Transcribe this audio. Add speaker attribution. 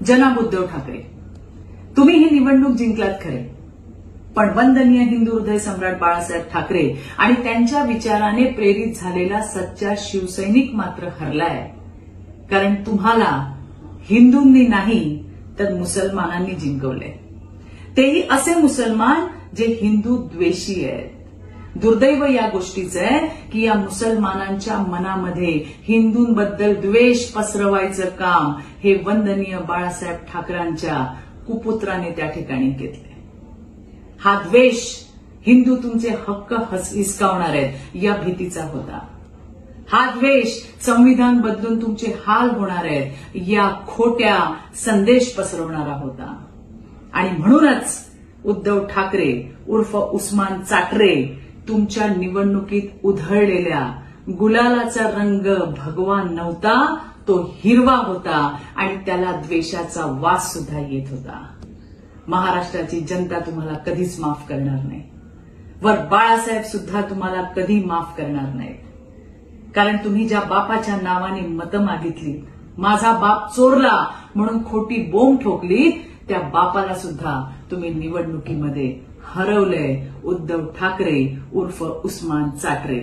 Speaker 1: जनाब उद्धव ठाकरे, तुम्ही ही निवडणूक जिंकलात खरे, पण वंदनीय हिंदू हृदय सम्राट बाळासाहेब ठाकरे आणि त्यांच्या विचाराने प्रेरित झालेला सच्चा शिवसैनिक मात्र हरलाय. कारण तुम्हाला हिंदूंनी नाही तर मुसलमानांनी जिंकवले. तेही असे मुसलमान जे हिंदू द्वेषी आहेत. दुर्दैव या गोष्टीचं आहे की या मुसलमानांच्या मनामध्ये हिंदूंबद्दल द्वेष पसरवायचं काम हे वंदनीय बाळासाहेब ठाकरेंच्या कुपुत्राने त्या ठिकाणी घेतले. हा द्वेष हिंदू तुमचे हक्क हिसकावणार आहेत या भीतीचा होता. हा द्वेष संविधान बदलून तुमचे हाल होणार आहेत या खोट्या संदेश पसरवणारा होता. आणि म्हणूनच उद्धव ठाकरे उर्फ उस्मान चाटरे तुमच्या निवडणुकीत उधळलेल्या गुलालाचा रंग भगवान नव्हता, तो हिरवा होता आणि त्याला द्वेषाचा वास सुद्धा येत होता. महाराष्ट्राची जनता तुम्हाला कधीच माफ करणार नाही. वर बाळासाहेब सुद्धा तुम्हाला कधी माफ करणार नाहीत. कारण तुम्ही ज्या बापाच्या नावाने मतं मागितली, माझा बाप चोरला म्हणून खोटी बोंब ठोकली, त्या बापाला सुद्धा तुम्ही निवडणुकीमध्ये हरवलंय. उद्धव ठाकरे उर्फ उस्मान चाटरे.